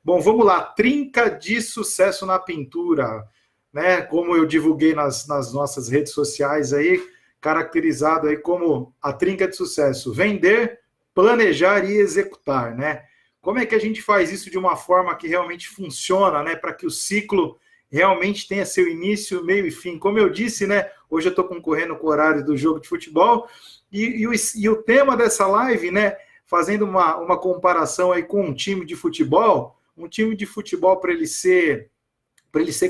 Bom, vamos lá. Trinca de sucesso na pintura, né? Como eu divulguei nas nossas redes sociais aí, caracterizado aí como a trinca de sucesso: vender, planejar e executar, né? Como é que a gente faz isso de uma forma que realmente funciona, né? Para que o ciclo realmente tenha seu início, meio e fim. Como eu disse, né? Hoje eu estou concorrendo com o horário do jogo de futebol e o tema dessa live, né? Fazendo uma comparação aí com um time de futebol para ele ser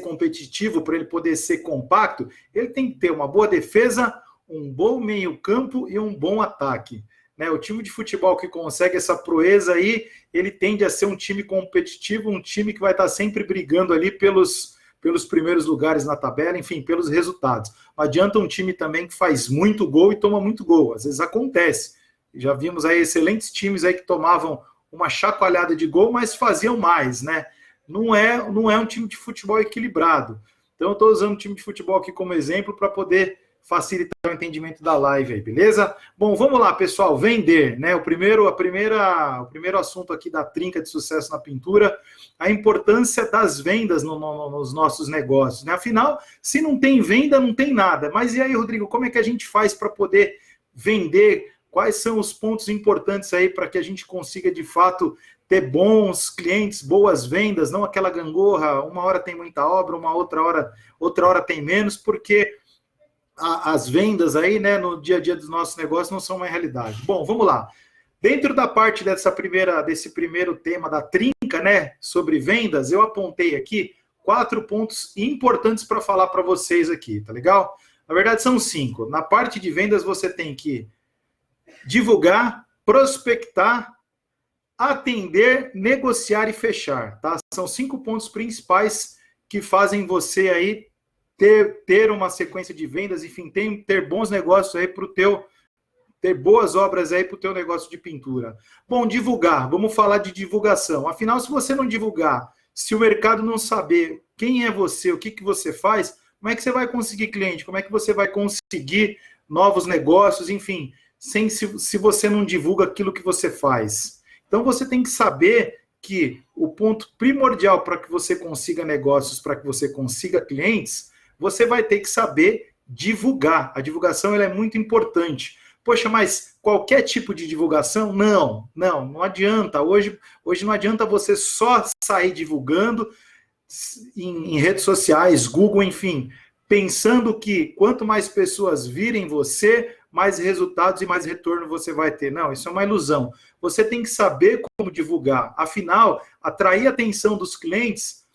competitivo, para ele poder ser compacto, ele tem que ter uma boa defesa, um bom meio-campo e um bom ataque. Né? O time de futebol que consegue essa proeza aí, ele tende a ser um time competitivo, um time que vai estar sempre brigando ali pelos primeiros lugares na tabela, enfim, pelos resultados. Não adianta um time também que faz muito gol e toma muito gol. Às vezes acontece. Já vimos aí excelentes times aí que tomavam uma chacoalhada de gol, mas faziam mais, né? Não é um time de futebol equilibrado. Então, eu estou usando o time de futebol aqui como exemplo para poder facilitar o entendimento da live aí, beleza? Bom, vamos lá, pessoal, vender, né? O primeiro assunto aqui da trinca de sucesso na pintura, a importância das vendas nos nossos negócios, né? Afinal, se não tem venda, não tem nada. Mas e aí, Rodrigo, como é que a gente faz para poder vender? Quais são os pontos importantes aí para que a gente consiga, de fato, ter bons clientes, boas vendas, não aquela gangorra, uma hora tem muita obra, outra hora tem menos, porque as vendas aí, né, no dia a dia dos nossos negócios não são uma realidade. Bom, vamos lá. Dentro da parte desse primeiro tema da trinca, né, sobre vendas, eu apontei aqui 4 pontos importantes para falar para vocês aqui, tá legal? Na verdade, são 5. Na parte de vendas, você tem que divulgar, prospectar, atender, negociar e fechar, tá? São 5 pontos principais que fazem você aí ter uma sequência de vendas, enfim, ter bons negócios aí para o teu, ter boas obras aí para o teu negócio de pintura. Bom, divulgar, vamos falar de divulgação. Afinal, se você não divulgar, se o mercado não saber quem é você, o que você faz, como é que você vai conseguir cliente? Como é que você vai conseguir novos negócios, enfim, se você não divulga aquilo que você faz. Então, você tem que saber que o ponto primordial para que você consiga negócios, para que você consiga clientes, você vai ter que saber divulgar. A divulgação ela é muito importante. Poxa, mas qualquer tipo de divulgação? Não adianta. Hoje não adianta você só sair divulgando em redes sociais, Google, enfim, pensando que quanto mais pessoas virem você, mais resultados e mais retorno você vai ter. Não, isso é uma ilusão. Você tem que saber como divulgar. Afinal, atrair a atenção dos clientes,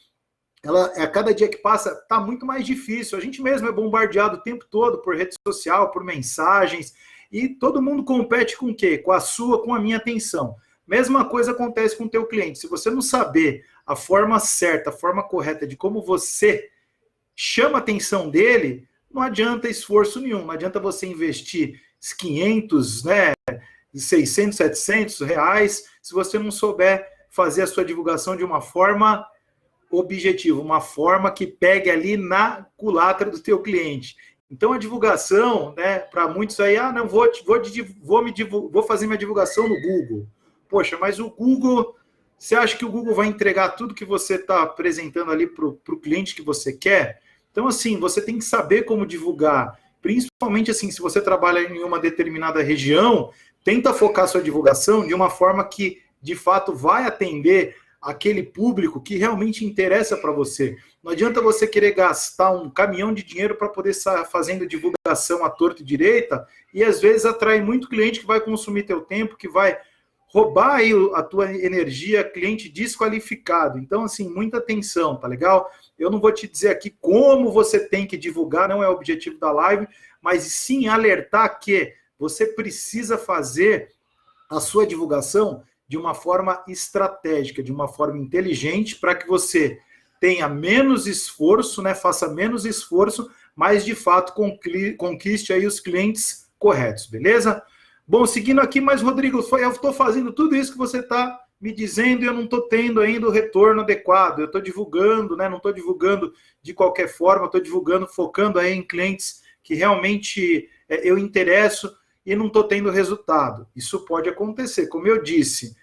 a cada dia que passa, está muito mais difícil. A gente mesmo é bombardeado o tempo todo por rede social, por mensagens, e todo mundo compete com o quê? Com a minha atenção. Mesma coisa acontece com o teu cliente. Se você não saber a forma certa, a forma correta de como você chama a atenção dele, não adianta esforço nenhum, não adianta você investir 500, né, 600, 700 reais, se você não souber fazer a sua divulgação de uma forma objetiva, uma forma que pegue ali na culatra do teu cliente. Então, a divulgação, né, para muitos aí, não, vou fazer minha divulgação no Google. Poxa, mas o Google, você acha que o Google vai entregar tudo que você está apresentando ali para o cliente que você quer? Então, assim, você tem que saber como divulgar, principalmente assim, se você trabalha em uma determinada região, tenta focar sua divulgação de uma forma que, de fato, vai atender aquele público que realmente interessa para você. Não adianta você querer gastar um caminhão de dinheiro para poder estar fazendo divulgação à torta e direita e, às vezes, atrair muito cliente que vai consumir teu tempo, que vai roubar aí a tua energia, cliente desqualificado. Então, assim, muita atenção, tá legal? Eu não vou te dizer aqui como você tem que divulgar, não é o objetivo da live, mas sim alertar que você precisa fazer a sua divulgação de uma forma estratégica, de uma forma inteligente, para que você tenha menos esforço, né, faça menos esforço, mas de fato conquiste aí os clientes corretos, beleza? Bom, seguindo aqui, mas Rodrigo, eu estou fazendo tudo isso que você está me dizendo e eu não estou tendo ainda o retorno adequado. Eu estou divulgando, né? Não estou divulgando de qualquer forma, estou divulgando, focando aí em clientes que realmente eu interesso e não estou tendo resultado. Isso pode acontecer. Como eu disse,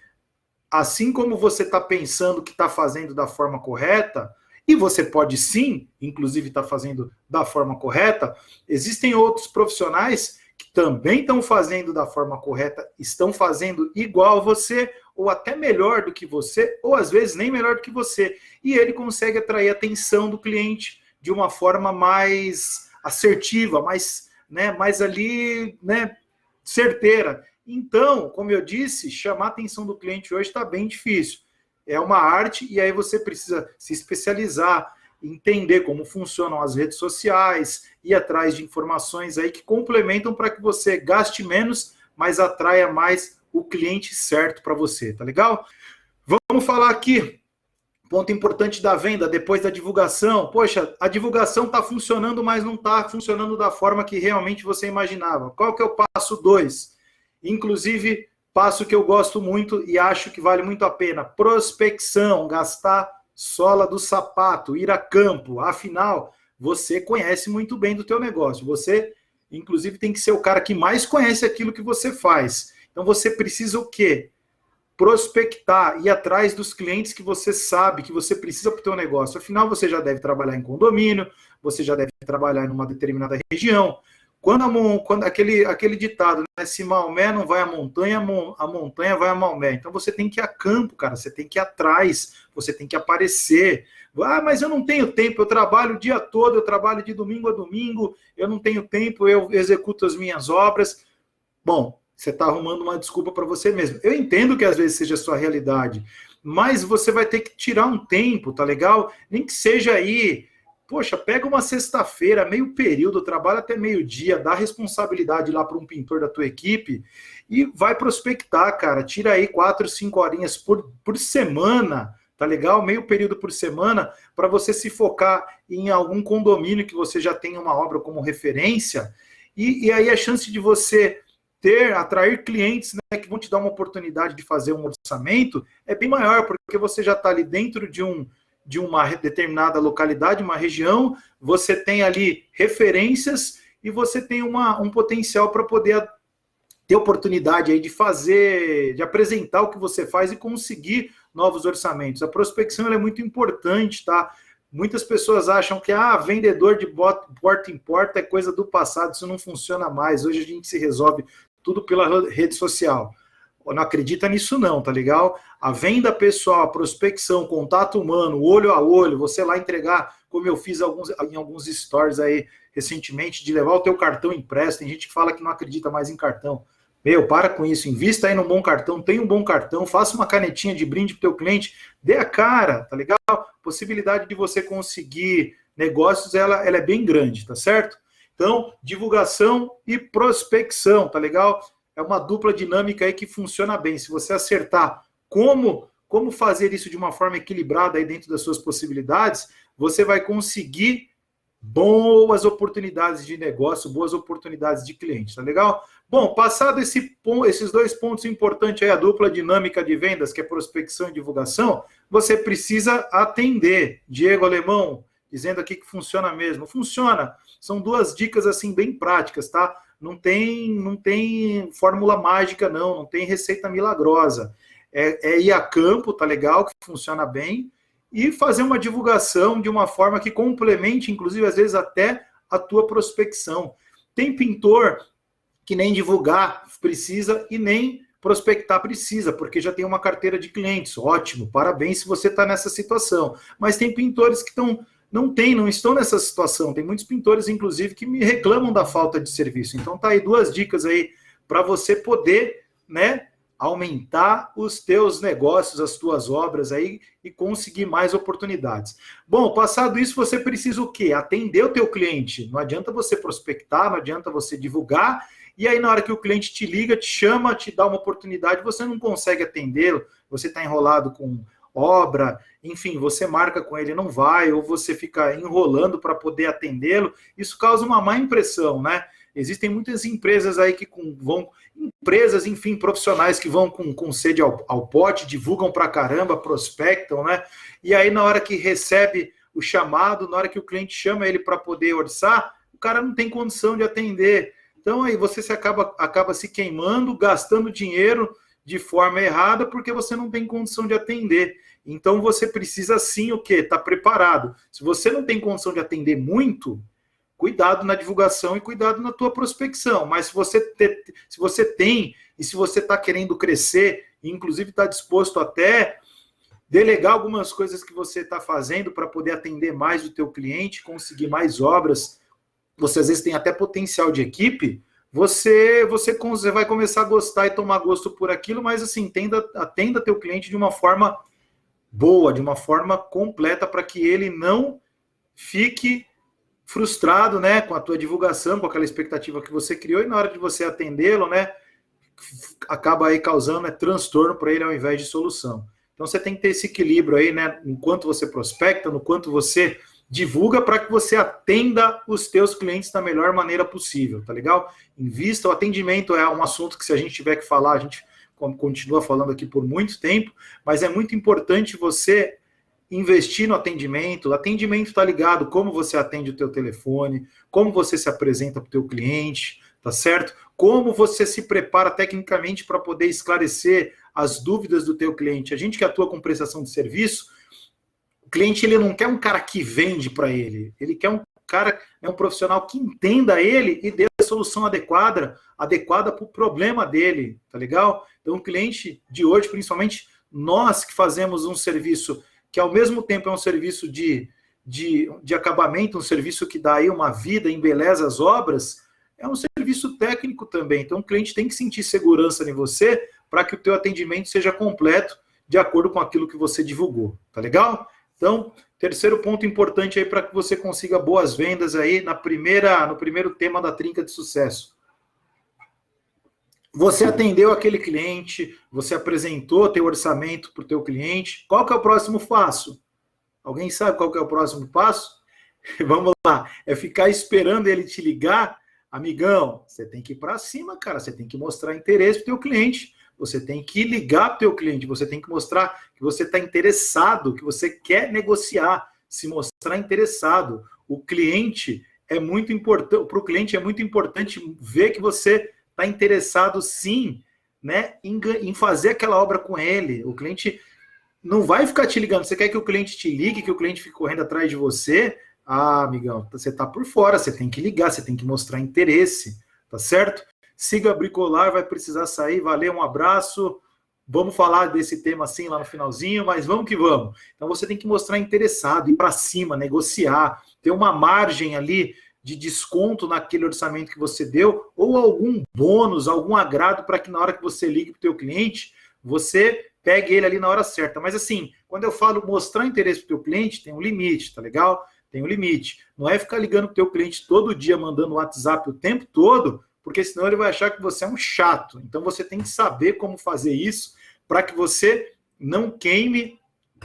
assim como você está pensando que está fazendo da forma correta, e você pode sim, inclusive estar fazendo da forma correta, existem outros profissionais que também estão fazendo da forma correta, estão fazendo igual a você, ou até melhor do que você, ou às vezes nem melhor do que você. E ele consegue atrair a atenção do cliente de uma forma mais assertiva, mais ali, né, certeira. Então, como eu disse, chamar a atenção do cliente hoje está bem difícil. É uma arte e aí você precisa se especializar, entender como funcionam as redes sociais, ir atrás de informações aí que complementam para que você gaste menos, mas atraia mais o cliente certo para você, tá legal? Vamos falar aqui, ponto importante da venda, depois da divulgação. Poxa, a divulgação está funcionando, mas não está funcionando da forma que realmente você imaginava. Qual que é o passo 2? Inclusive, passo que eu gosto muito e acho que vale muito a pena. Prospecção, gastar sola do sapato, ir a campo. Afinal, você conhece muito bem do teu negócio. Você, inclusive, tem que ser o cara que mais conhece aquilo que você faz. Então, você precisa o quê? Prospectar, ir atrás dos clientes que você sabe que você precisa para o teu negócio. Afinal, você já deve trabalhar em condomínio, você já deve trabalhar em uma determinada região. Quando aquele ditado, né? Se Maomé não vai à montanha, a montanha vai a Maomé. Então você tem que ir a campo, cara, você tem que ir atrás, você tem que aparecer. Ah, mas eu não tenho tempo, eu trabalho o dia todo, eu trabalho de domingo a domingo, eu não tenho tempo, eu executo as minhas obras. Bom, você está arrumando uma desculpa para você mesmo. Eu entendo que às vezes seja a sua realidade, mas você vai ter que tirar um tempo, tá legal? Nem que seja aí. Poxa, pega uma sexta-feira, meio período, trabalha até meio-dia, dá responsabilidade lá para um pintor da tua equipe e vai prospectar, cara. Tira aí 4, 5 horinhas por semana, tá legal? Meio período por semana, para você se focar em algum condomínio que você já tenha uma obra como referência. E aí a chance de você atrair clientes, né, que vão te dar uma oportunidade de fazer um orçamento é bem maior, porque você já está ali dentro de uma determinada localidade, uma região, você tem ali referências e você tem um potencial para poder ter oportunidade aí de fazer, de apresentar o que você faz e conseguir novos orçamentos. A prospecção ela é muito importante, tá? Muitas pessoas acham que vendedor de porta em porta é coisa do passado, isso não funciona mais. Hoje a gente se resolve tudo pela rede social. Não acredita nisso não, tá legal? A venda pessoal, a prospecção, contato humano, olho a olho, você lá entregar, como eu fiz em alguns stories aí recentemente, de levar o teu cartão impresso. Tem gente que fala que não acredita mais em cartão. Meu, para com isso, invista aí num bom cartão, tenha um bom cartão, faça uma canetinha de brinde pro teu cliente, dê a cara, tá legal? A possibilidade de você conseguir negócios, ela é bem grande, tá certo? Então, divulgação e prospecção, tá legal? É uma dupla dinâmica aí que funciona bem. Se você acertar como fazer isso de uma forma equilibrada aí dentro das suas possibilidades, você vai conseguir boas oportunidades de negócio, boas oportunidades de cliente, tá legal? Bom, passado esses 2 pontos importantes aí, a dupla dinâmica de vendas, que é prospecção e divulgação, você precisa atender. Diego Alemão, dizendo aqui que funciona mesmo. Funciona. São 2 dicas assim bem práticas, tá? Não tem fórmula mágica, não tem receita milagrosa. É ir a campo, tá legal, que funciona bem, e fazer uma divulgação de uma forma que complemente, inclusive, às vezes, até a tua prospecção. Tem pintor que nem divulgar precisa e nem prospectar precisa, porque já tem uma carteira de clientes. Ótimo, parabéns se você está nessa situação. Mas tem pintores que não estão nessa situação. Tem muitos pintores, inclusive, que me reclamam da falta de serviço. Então tá aí 2 dicas aí para você poder, né, aumentar os teus negócios, as tuas obras aí e conseguir mais oportunidades. Bom, passado isso, você precisa o quê? Atender o teu cliente. Não adianta você prospectar, não adianta você divulgar, e aí na hora que o cliente te liga, te chama, te dá uma oportunidade, você não consegue atendê-lo, você está enrolado com obra, enfim, você marca com ele, não vai, ou você fica enrolando para poder atendê-lo, isso causa uma má impressão, né? Existem muitas empresas aí que empresas, enfim, profissionais que vão com sede ao pote, divulgam pra caramba, prospectam, né? E aí na hora que recebe o chamado, na hora que o cliente chama ele para poder orçar, o cara não tem condição de atender. Então aí você acaba se queimando, gastando dinheiro, de forma errada porque você não tem condição de atender. Então você precisa sim o quê? Estar preparado. Se você não tem condição de atender muito, cuidado na divulgação e cuidado na tua prospecção. Mas se você tem e se você está querendo crescer, e inclusive está disposto até delegar algumas coisas que você está fazendo para poder atender mais o teu cliente, conseguir mais obras, você às vezes tem até potencial de equipe, você vai começar a gostar e tomar gosto por aquilo, mas assim, atenda teu cliente de uma forma boa, de uma forma completa, para que ele não fique frustrado, né, com a tua divulgação, com aquela expectativa que você criou, e na hora de você atendê-lo, né, acaba aí causando transtorno para ele ao invés de solução. Então você tem que ter esse equilíbrio aí, né, no quanto você prospecta, no quanto você divulga, para que você atenda os teus clientes da melhor maneira possível, tá legal? Invista, o atendimento é um assunto que, se a gente tiver que falar, a gente continua falando aqui por muito tempo, mas é muito importante você investir no atendimento. O atendimento está ligado como você atende o teu telefone, como você se apresenta para o teu cliente, tá certo? Como você se prepara tecnicamente para poder esclarecer as dúvidas do teu cliente. A gente que atua com prestação de serviço, o cliente ele não quer um cara que vende para ele, ele quer um cara, um profissional que entenda ele e dê a solução adequada para o problema dele, tá legal? Então o cliente de hoje, principalmente nós que fazemos um serviço que ao mesmo tempo é um serviço de acabamento, um serviço que dá aí uma vida, embeleza as obras, é um serviço técnico também. Então o cliente tem que sentir segurança em você para que o teu atendimento seja completo de acordo com aquilo que você divulgou, tá legal? Então, terceiro ponto importante aí para que você consiga boas vendas aí no primeiro tema da trinca de sucesso. Você atendeu aquele cliente, você apresentou teu orçamento para o teu cliente. Qual que é o próximo passo? Alguém sabe qual que é o próximo passo? Vamos lá, é ficar esperando ele te ligar. Amigão, você tem que ir para cima, cara, você tem que mostrar interesse para o teu cliente, você tem que ligar para o teu cliente, você tem que mostrar que você está interessado, que você quer negociar, se mostrar interessado. O cliente é muito importante, para o cliente é muito importante ver que você está interessado sim, né, em fazer aquela obra com ele. O cliente não vai ficar te ligando. Você quer que o cliente te ligue, que o cliente fique correndo atrás de você? Ah, amigão, você está por fora, você tem que ligar, você tem que mostrar interesse, tá certo? Siga a Bricolar, vai precisar sair, valeu, um abraço. Vamos falar desse tema assim lá no finalzinho, mas vamos que vamos. Então você tem que mostrar interessado, ir para cima, negociar, ter uma margem ali de desconto naquele orçamento que você deu, ou algum bônus, algum agrado, para que na hora que você ligue para o teu cliente, você pegue ele ali na hora certa. Mas assim, quando eu falo mostrar interesse para o teu cliente, tem um limite, tá legal? Tem um limite. Não é ficar ligando para o teu cliente todo dia, mandando WhatsApp o tempo todo, porque senão ele vai achar que você é um chato. Então você tem que saber como fazer isso para que você não queime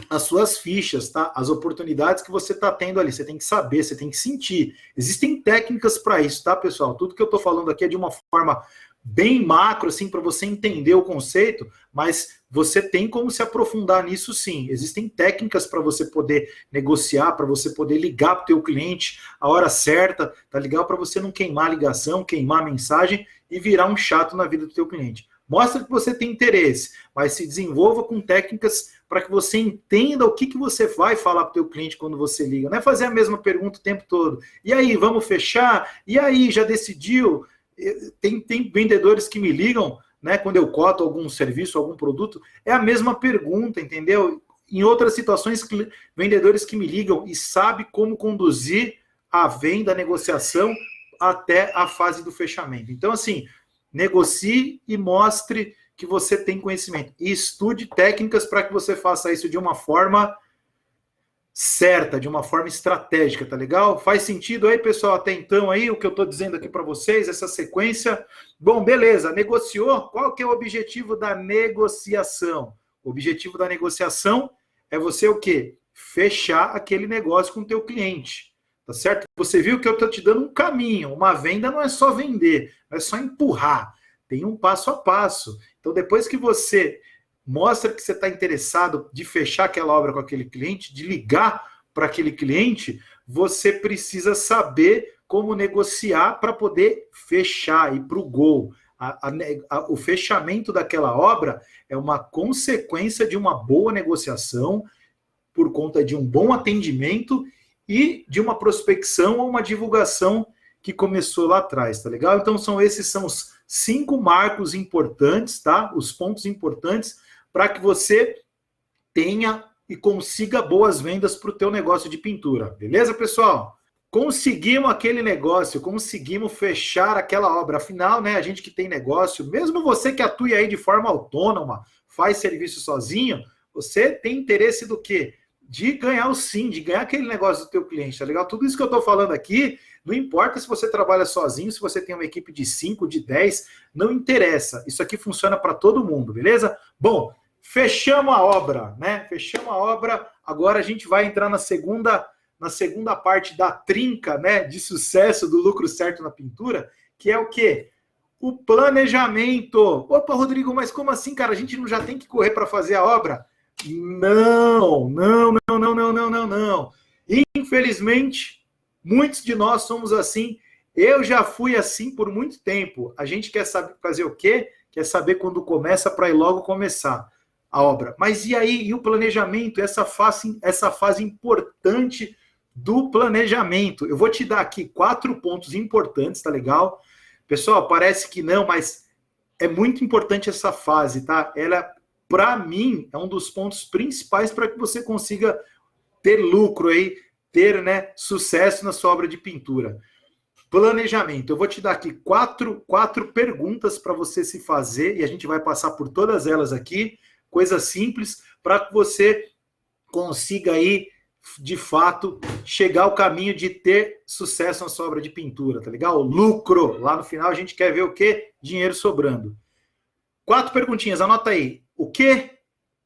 as suas fichas, tá? As oportunidades que você está tendo ali. Você tem que saber, você tem que sentir. Existem técnicas para isso, tá, pessoal? Tudo que eu estou falando aqui é de uma forma bem macro, assim, para você entender o conceito, mas você tem como se aprofundar nisso sim. Existem técnicas para você poder negociar, para você poder ligar para o teu cliente a hora certa, tá legal? Para você não queimar a ligação, queimar a mensagem e virar um chato na vida do teu cliente. Mostra que você tem interesse, mas se desenvolva com técnicas para que você entenda o que você vai falar para o teu cliente quando você liga. Não é fazer a mesma pergunta o tempo todo. E aí, vamos fechar? E aí, já decidiu? Tem vendedores que me ligam, né, quando eu coto algum serviço, algum produto, é a mesma pergunta, entendeu? Em outras situações, vendedores que me ligam e sabem como conduzir a venda, a negociação até a fase do fechamento. Então, assim, negocie e mostre que você tem conhecimento. E estude técnicas para que você faça isso de uma forma certa, de uma forma estratégica, tá legal? Faz sentido aí, pessoal, até então aí, o que eu estou dizendo aqui para vocês, essa sequência? Bom, beleza, negociou? Qual que é o objetivo da negociação? O objetivo da negociação é você o quê? Fechar aquele negócio com o teu cliente, tá certo? Você viu que eu estou te dando um caminho, uma venda não é só vender, não é só empurrar, tem um passo a passo. Então, depois que você mostra que você está interessado de fechar aquela obra com aquele cliente, de ligar para aquele cliente, você precisa saber como negociar para poder fechar, ir para o gol. O fechamento daquela obra é uma consequência de uma boa negociação, por conta de um bom atendimento e de uma prospecção ou uma divulgação que começou lá atrás, tá legal? Então esses são os 5 marcos importantes, tá? Os pontos importantes para que você tenha e consiga boas vendas para o teu negócio de pintura. Beleza, pessoal? Conseguimos aquele negócio, conseguimos fechar aquela obra. Afinal, né, a gente que tem negócio, mesmo você que atua aí de forma autônoma, faz serviço sozinho, você tem interesse do quê? De ganhar o sim, de ganhar aquele negócio do teu cliente, tá legal? Tudo isso que eu tô falando aqui, não importa se você trabalha sozinho, se você tem uma equipe de 5, de 10, não interessa. Isso aqui funciona para todo mundo, beleza? Bom, fechamos a obra, né? Fechamos a obra. Agora a gente vai entrar na segunda parte da trinca, né, de sucesso do lucro certo na pintura, que é o quê? O planejamento. Opa, Rodrigo, mas como assim, cara? A gente não já tem que correr para fazer a obra? Não. Infelizmente, muitos de nós somos assim. Eu já fui assim por muito tempo. A gente quer saber fazer o quê? Quer saber quando começa para ir logo começar a obra. Mas e aí? E o planejamento? Essa fase importante do planejamento. Eu vou te dar aqui 4 pontos importantes, tá legal? Pessoal, parece que não, mas é muito importante essa fase, tá? Ela, para mim, é um dos pontos principais para que você consiga ter lucro aí, ter, né, sucesso na sua obra de pintura. Planejamento. Eu vou te dar aqui quatro perguntas para você se fazer, e a gente vai passar por todas elas aqui, coisas simples, para que você consiga aí, de fato, chegar ao caminho de ter sucesso na sua obra de pintura, tá legal? Lucro. Lá no final a gente quer ver o quê? Dinheiro sobrando. 4 perguntinhas, anota aí. O quê?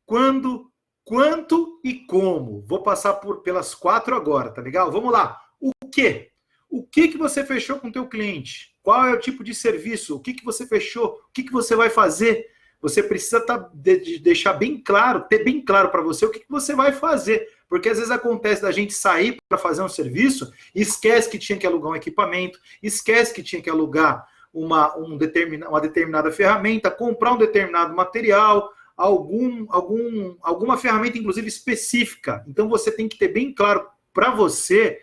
Quando? Quanto e como? Vou passar pelas 4 agora, tá legal? Vamos lá. O quê? O que você fechou com o teu cliente? Qual é o tipo de serviço? O que você fechou? O que você vai fazer? Você precisa deixar bem claro, ter bem claro para você o que você vai fazer. Porque às vezes acontece da gente sair para fazer um serviço e esquece que tinha que alugar um equipamento, esquece que tinha que alugar uma determinada ferramenta, comprar um determinado material, alguma ferramenta, inclusive, específica. Então você tem que ter bem claro para você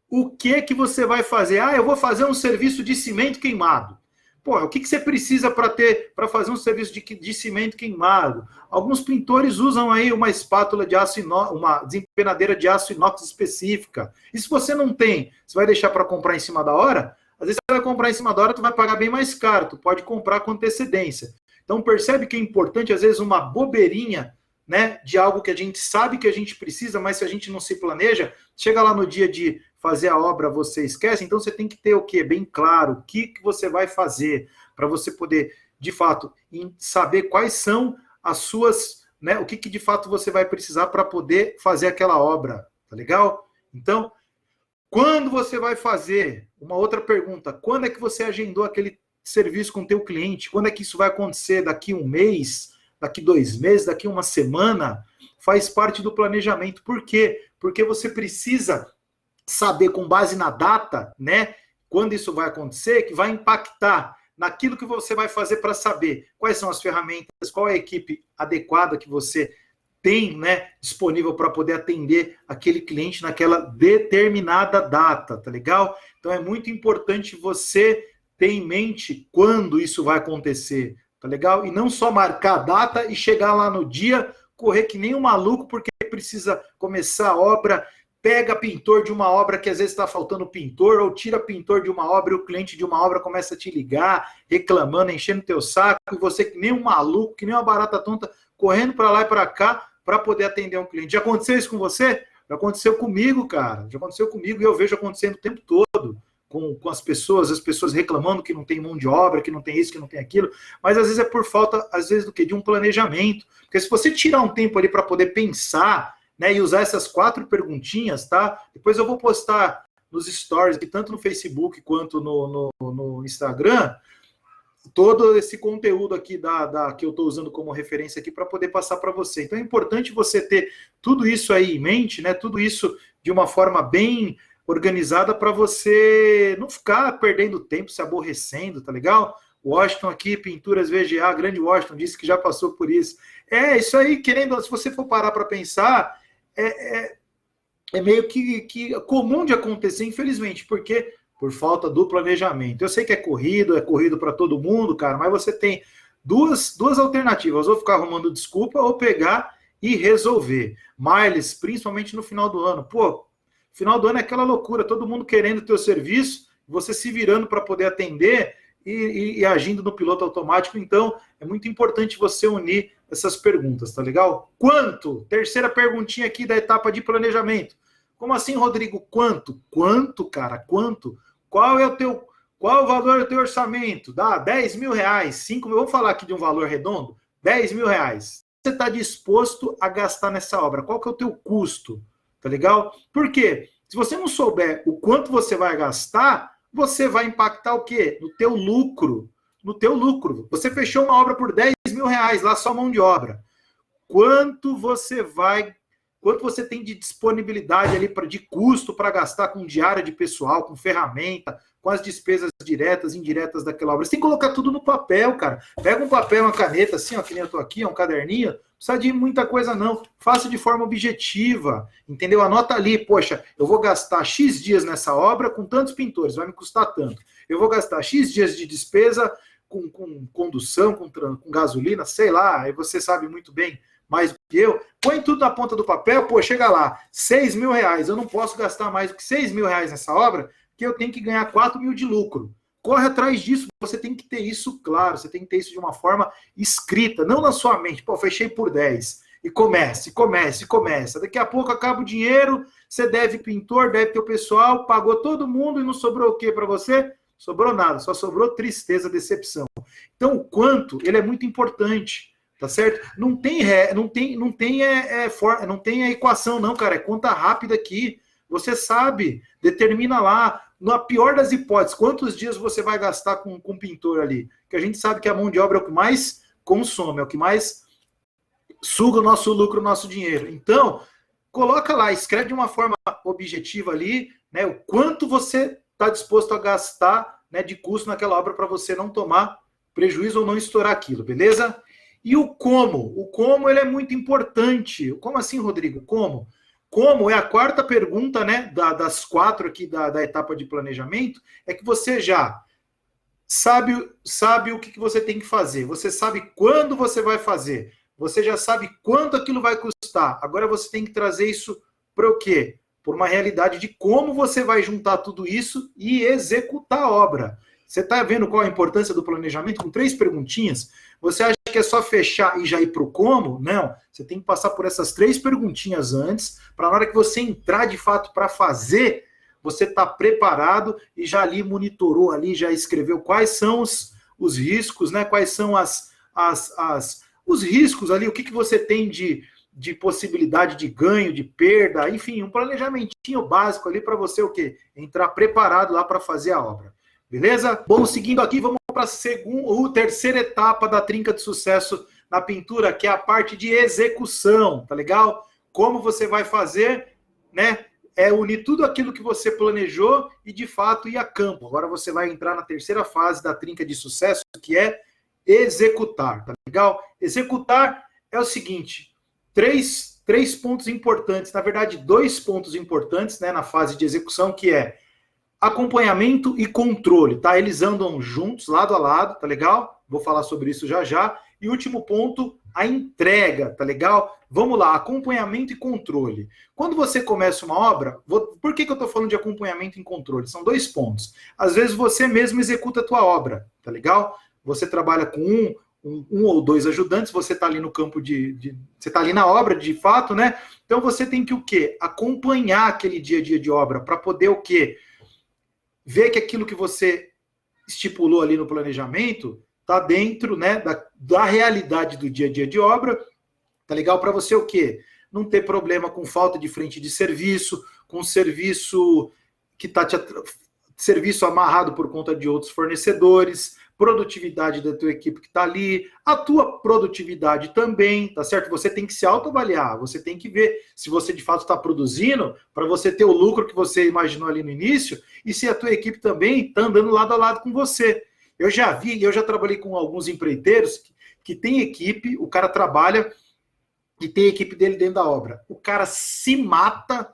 o que você vai fazer. Ah, eu vou fazer um serviço de cimento queimado. Pô, o que você precisa para fazer um serviço de cimento queimado? Alguns pintores usam aí uma espátula de aço inox, uma desempenadeira de aço inox específica. E se você não tem, você vai deixar para comprar em cima da hora? Às vezes você vai comprar em cima da hora, tu vai pagar bem mais caro, tu pode comprar com antecedência. Então percebe que é importante, às vezes, uma bobeirinha, né, de algo que a gente sabe que a gente precisa, mas se a gente não se planeja, chega lá no dia de fazer a obra, você esquece. Então você tem que ter o quê? Bem claro, o que você vai fazer, para você poder, de fato, saber quais são as suas, né, o que de fato você vai precisar para poder fazer aquela obra, tá legal? Então, quando você vai fazer? Uma outra pergunta, quando é que você agendou aquele serviço com o teu cliente? Quando é que isso vai acontecer? Daqui 1 mês? Daqui 2 meses? Daqui 1 semana? Faz parte do planejamento. Por quê? Porque você precisa saber, com base na data, né, quando isso vai acontecer, que vai impactar naquilo que você vai fazer para saber quais são as ferramentas, qual é a equipe adequada que você tem, né, disponível para poder atender aquele cliente naquela determinada data, tá legal? Então é muito importante você ter em mente quando isso vai acontecer, tá legal? E não só marcar a data e chegar lá no dia, correr que nem um maluco, porque precisa começar a obra, pega pintor de uma obra que às vezes está faltando pintor, ou tira pintor de uma obra e o cliente de uma obra começa a te ligar, reclamando, enchendo teu saco, e você que nem um maluco, que nem uma barata tonta, correndo para lá e para cá para poder atender um cliente. Já aconteceu isso com você? Já aconteceu comigo, cara. Já aconteceu comigo e eu vejo acontecendo o tempo todo com as pessoas reclamando que não tem mão de obra, que não tem isso, que não tem aquilo, mas às vezes é por falta, às vezes, do quê? De um planejamento. Porque se você tirar um tempo ali para poder pensar, né, e usar essas 4 perguntinhas, tá? Depois eu vou postar nos stories, tanto no Facebook quanto no Instagram, todo esse conteúdo aqui que eu estou usando como referência aqui para poder passar para você. Então é importante você ter tudo isso aí em mente, né? Tudo isso de uma forma bem organizada para você não ficar perdendo tempo, se aborrecendo, tá legal? Washington aqui, Pinturas VGA, grande Washington, disse que já passou por isso. Isso aí, querendo, se você for parar para pensar, é meio que comum de acontecer, infelizmente, porque por falta do planejamento. Eu sei que é corrido para todo mundo, cara, mas você tem duas alternativas, ou ficar arrumando desculpa, ou pegar e resolver. Miles, principalmente no final do ano. Pô, final do ano é aquela loucura, todo mundo querendo o teu serviço, você se virando para poder atender e agindo no piloto automático. Então, é muito importante você unir essas perguntas, tá legal? Quanto? Terceira perguntinha aqui da etapa de planejamento. Como assim, Rodrigo? Quanto? Quanto, cara? Quanto? Qual o valor do teu orçamento? Dá 10 mil reais, 5 mil, vamos falar aqui de um valor redondo? 10 mil reais. Você está disposto a gastar nessa obra? Qual que é o teu custo? Tá legal? Por quê? Se você não souber o quanto você vai gastar, você vai impactar o quê? No teu lucro. No teu lucro. Você fechou uma obra por 10 mil reais, lá só mão de obra. Quanto você tem de disponibilidade ali de custo para gastar com diária de pessoal, com ferramenta, com as despesas diretas e indiretas daquela obra. Você tem que colocar tudo no papel, cara. Pega um papel, uma caneta, assim, ó, que nem eu tô aqui, um caderninho. Não precisa de muita coisa, não. Faça de forma objetiva, entendeu? Anota ali, poxa, eu vou gastar X dias nessa obra com tantos pintores, vai me custar tanto. Eu vou gastar X dias de despesa com condução, com gasolina, sei lá, aí você sabe muito bem mais do que eu, põe tudo na ponta do papel, pô, chega lá, 6 mil reais, eu não posso gastar mais do que 6 mil reais nessa obra, que eu tenho que ganhar 4 mil de lucro. Corre atrás disso, você tem que ter isso claro, você tem que ter isso de uma forma escrita, não na sua mente, pô, fechei por 10, e começa. Daqui a pouco acaba o dinheiro, você deve pintor, deve teu pessoal, pagou todo mundo e não sobrou o quê para você? Sobrou nada, só sobrou tristeza, decepção. Então, o quanto, ele é muito importante. Tá certo? Não tem a equação, não, cara. É conta rápida aqui. Você sabe, determina lá, na pior das hipóteses, quantos dias você vai gastar com pintor ali. Que a gente sabe que a mão de obra é o que mais consome, é o que mais suga o nosso lucro, o nosso dinheiro. Então, coloca lá, escreve de uma forma objetiva ali, né? O quanto você está disposto a gastar, né, de custo naquela obra para você não tomar prejuízo ou não estourar aquilo, beleza? E o como? O como, ele é muito importante. Como assim, Rodrigo? Como? Como é a quarta pergunta, né, das 4 aqui da etapa de planejamento, é que você já sabe o que você tem que fazer, você sabe quando você vai fazer, você já sabe quanto aquilo vai custar. Agora você tem que trazer isso para o quê? Por uma realidade de como você vai juntar tudo isso e executar a obra. Você está vendo qual a importância do planejamento? Com 3 perguntinhas, você acha que é só fechar e já ir para o como? Não, você tem que passar por essas 3 perguntinhas antes, para na hora que você entrar de fato para fazer, você está preparado e já ali monitorou, ali já escreveu quais são os riscos, né? Quais são os riscos ali, o que você tem de possibilidade de ganho, de perda, enfim, um planejamentinho básico ali para você o quê? Entrar preparado lá para fazer a obra. Beleza? Bom, seguindo aqui, vamos para a terceira etapa da trinca de sucesso na pintura, que é a parte de execução, tá legal? Como você vai fazer, né? É unir tudo aquilo que você planejou e, de fato, ir a campo. Agora você vai entrar na terceira fase da trinca de sucesso, que é executar, tá legal? Executar é o seguinte, três pontos importantes, na verdade, 2 pontos importantes, né, na fase de execução, que é acompanhamento e controle, tá? Eles andam juntos, lado a lado, tá legal? Vou falar sobre isso já já. E último ponto, a entrega, tá legal? Vamos lá, acompanhamento e controle. Quando você começa uma obra, por que eu tô falando de acompanhamento e controle? São 2 pontos. Às vezes você mesmo executa a tua obra, tá legal? Você trabalha com um ou 2 ajudantes, você tá ali no campo você tá ali na obra, de fato, né? Então você tem que o quê? Acompanhar aquele dia a dia de obra, para poder o quê? Ver que aquilo que você estipulou ali no planejamento está dentro, né, da realidade do dia a dia de obra, tá legal? Para você o quê? Não ter problema com falta de frente de serviço, com serviço que está serviço amarrado por conta de outros fornecedores, produtividade da tua equipe que está ali, a tua produtividade também, tá certo? Você tem que se autoavaliar, você tem que ver se você de fato está produzindo para você ter o lucro que você imaginou ali no início e se a tua equipe também está andando lado a lado com você. Eu já vi, eu já trabalhei com alguns empreiteiros que tem equipe, o cara trabalha e tem a equipe dele dentro da obra. O cara se mata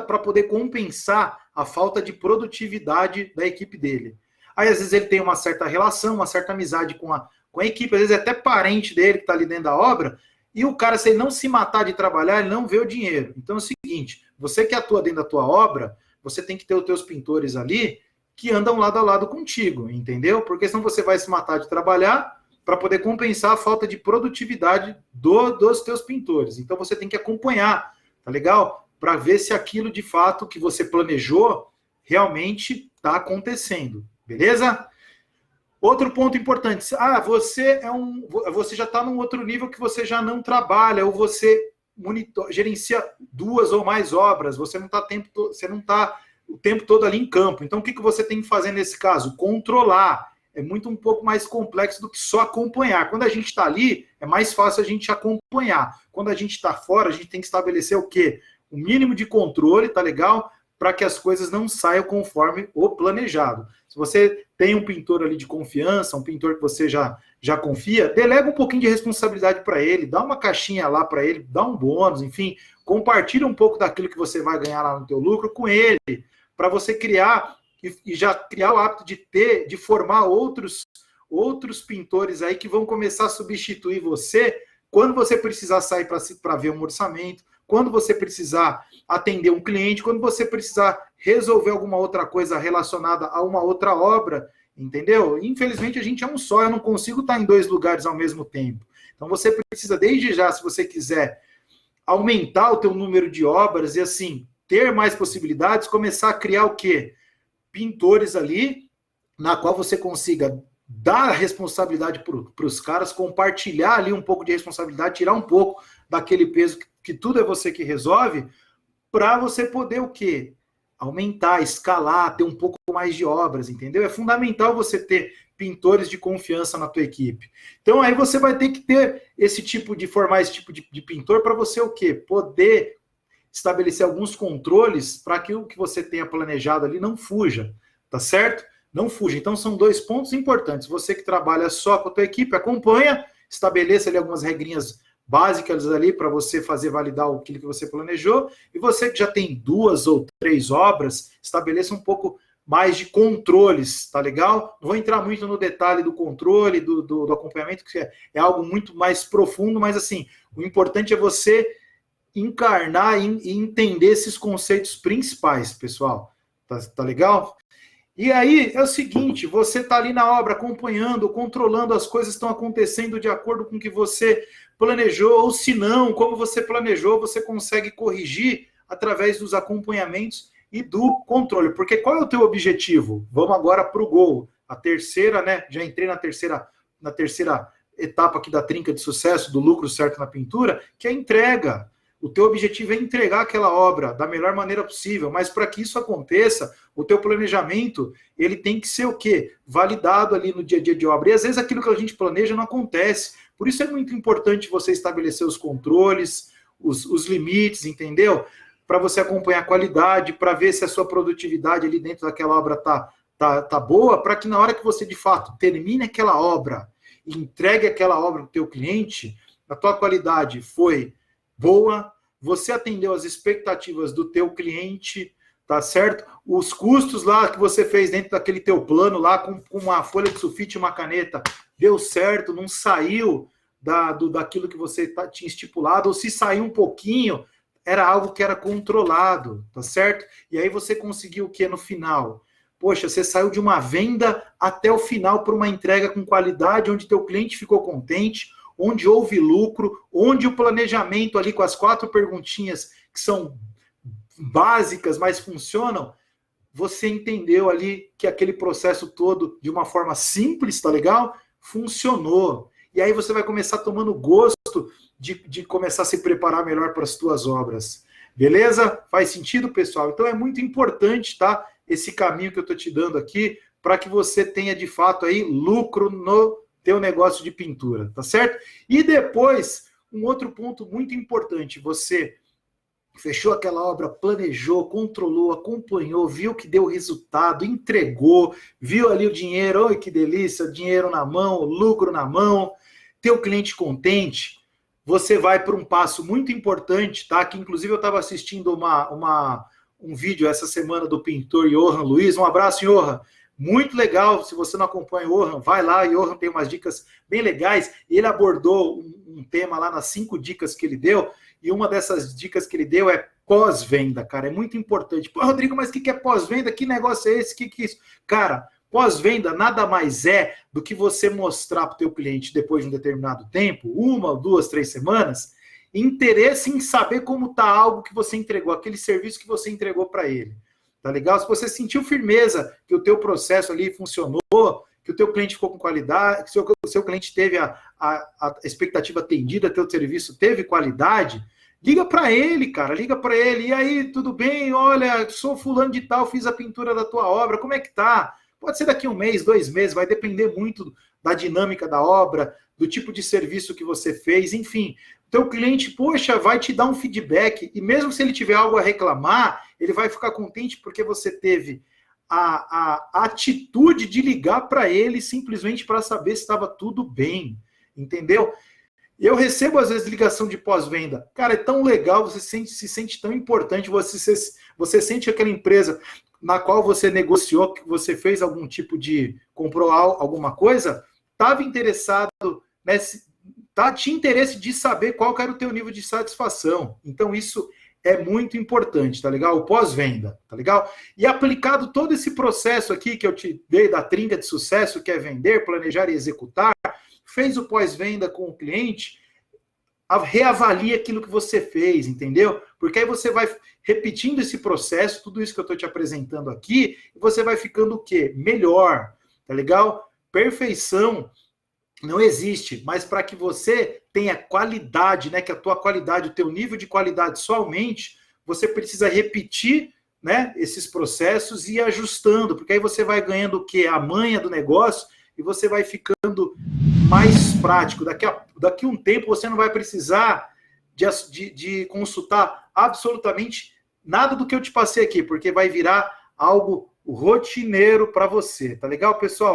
para poder compensar a falta de produtividade da equipe dele. Aí, às vezes, ele tem uma certa relação, uma certa amizade com a equipe, às vezes é até parente dele que está ali dentro da obra, e o cara, se ele não se matar de trabalhar, ele não vê o dinheiro. Então é o seguinte, você que atua dentro da tua obra, você tem que ter os teus pintores ali que andam lado a lado contigo, entendeu? Porque senão você vai se matar de trabalhar para poder compensar a falta de produtividade dos teus pintores. Então você tem que acompanhar, tá legal? Para ver se aquilo de fato que você planejou realmente está acontecendo, beleza? Outro ponto importante, você já está num outro nível que você já não trabalha, ou você gerencia 2 ou mais obras, você não está o tempo todo ali em campo. Então, o que você tem que fazer nesse caso? Controlar. É um pouco mais complexo do que só acompanhar. Quando a gente está ali, é mais fácil a gente acompanhar. Quando a gente está fora, a gente tem que estabelecer o quê? O mínimo de controle, tá legal? Para que as coisas não saiam conforme o planejado. Se você tem um pintor ali de confiança, um pintor que você já confia, delega um pouquinho de responsabilidade para ele, dá uma caixinha lá para ele, dá um bônus, enfim, compartilha um pouco daquilo que você vai ganhar lá no teu lucro com ele, para você criar e já criar o hábito de formar outros pintores aí que vão começar a substituir você quando você precisar sair para ver um orçamento, quando você precisar atender um cliente, quando você precisar resolver alguma outra coisa relacionada a uma outra obra, entendeu? Infelizmente a gente é um só, eu não consigo estar em 2 lugares ao mesmo tempo. Então você precisa, desde já, se você quiser aumentar o teu número de obras e assim, ter mais possibilidades, começar a criar o quê? Pintores ali, na qual você consiga dar responsabilidade para os caras, compartilhar ali um pouco de responsabilidade, tirar um pouco daquele peso que tudo é você que resolve, para você poder o quê? Aumentar, escalar, ter um pouco mais de obras, entendeu? É fundamental você ter pintores de confiança na tua equipe. Então aí você vai ter que ter formar esse tipo de pintor para você o quê? Poder estabelecer alguns controles para que o que você tenha planejado ali não fuja, tá certo? Não fuja. Então são 2 pontos importantes. Você que trabalha só com a tua equipe, acompanha, estabeleça ali algumas regrinhas básicas ali para você fazer validar aquilo que você planejou, e você que já tem 2 ou 3 obras, estabeleça um pouco mais de controles, tá legal? Não vou entrar muito no detalhe do controle, do acompanhamento, que é algo muito mais profundo, mas assim, o importante é você encarnar e entender esses conceitos principais, pessoal. Tá legal? E aí é o seguinte, você está ali na obra acompanhando, controlando, as coisas estão acontecendo de acordo com o que você planejou, ou se não, como você planejou, você consegue corrigir através dos acompanhamentos e do controle. Porque qual é o teu objetivo? Vamos agora para o gol. A terceira, né? Já entrei na terceira etapa aqui da trinca de sucesso, do lucro certo na pintura, que é a entrega. O teu objetivo é entregar aquela obra da melhor maneira possível, mas para que isso aconteça, o teu planejamento, ele tem que ser o quê? Validado ali no dia a dia de obra. E às vezes aquilo que a gente planeja não acontece. Por isso é muito importante você estabelecer os controles, os limites, entendeu? Para você acompanhar a qualidade, para ver se a sua produtividade ali dentro daquela obra tá boa, para que na hora que você de fato termine aquela obra e entregue aquela obra para o teu cliente, a tua qualidade foi boa, você atendeu as expectativas do teu cliente, tá certo? Os custos lá que você fez dentro daquele teu plano lá com uma folha de sulfite e uma caneta, deu certo, não saiu daquilo que você tinha estipulado, ou se saiu um pouquinho, era algo que era controlado, tá certo? E aí você conseguiu o que no final? Poxa, você saiu de uma venda até o final por uma entrega com qualidade, onde teu cliente ficou contente, onde houve lucro, onde o planejamento ali com as 4 perguntinhas que são básicas, mas funcionam, você entendeu ali que aquele processo todo, de uma forma simples, tá legal? Funcionou. E aí você vai começar tomando gosto de começar a se preparar melhor para as tuas obras. Beleza? Faz sentido, pessoal? Então é muito importante, tá? Esse caminho que eu estou te dando aqui, para que você tenha de fato aí lucro no teu negócio de pintura, tá certo? E depois, um outro ponto muito importante, você fechou aquela obra, planejou, controlou, acompanhou, viu que deu resultado, entregou, viu ali o dinheiro, oi que delícia, dinheiro na mão, lucro na mão, teu cliente contente, você vai para um passo muito importante, tá? Que inclusive eu estava assistindo um vídeo essa semana do pintor Johan Luiz, um abraço, Johan, muito legal, se você não acompanha o Johan, vai lá, o Johan tem umas dicas bem legais, ele abordou um tema lá nas 5 dicas que ele deu, e uma dessas dicas que ele deu é pós-venda, cara, é muito importante. Pô, Rodrigo, mas o que é pós-venda? Que negócio é esse? Que é isso? Cara, pós-venda nada mais é do que você mostrar para o teu cliente, depois de um determinado tempo, 1, 2, 3 semanas, interesse em saber como está algo que você entregou, aquele serviço que você entregou para ele. Tá legal? Se você sentiu firmeza que o teu processo ali funcionou, que o teu cliente ficou com qualidade, que o seu cliente teve a expectativa atendida, teu serviço teve qualidade, liga para ele, cara, liga para ele. E aí, tudo bem? Olha, sou fulano de tal, fiz a pintura da tua obra, como é que tá? Pode ser daqui 1 mês, 2 meses, vai depender muito da dinâmica da obra, do tipo de serviço que você fez, enfim. Teu cliente, poxa, vai te dar um feedback, e mesmo se ele tiver algo a reclamar, ele vai ficar contente porque você teve a atitude de ligar para ele simplesmente para saber se estava tudo bem, entendeu? Eu recebo, às vezes, ligação de pós-venda. Cara, é tão legal, você se sente tão importante, você sente aquela empresa na qual você negociou, que você fez algum tipo de... comprou alguma coisa, estava interessado, né, tinha interesse de saber qual era o teu nível de satisfação. Então, isso é muito importante, tá legal? O pós-venda, tá legal? E aplicado todo esse processo aqui que eu te dei da trinca de sucesso, que é vender, planejar e executar, fez o pós-venda com o cliente, reavalia aquilo que você fez, entendeu? Porque aí você vai repetindo esse processo, tudo isso que eu estou te apresentando aqui, e você vai ficando o quê? Melhor, tá legal? Perfeição não existe, mas para que você tenha qualidade, né, que a tua qualidade, o teu nível de qualidade só aumente, você precisa repetir, né, esses processos e ir ajustando, porque aí você vai ganhando o quê? A manha do negócio e você vai ficando mais prático. Daqui a um tempo você não vai precisar de consultar absolutamente nada do que eu te passei aqui, porque vai virar algo rotineiro para você. Tá legal, pessoal?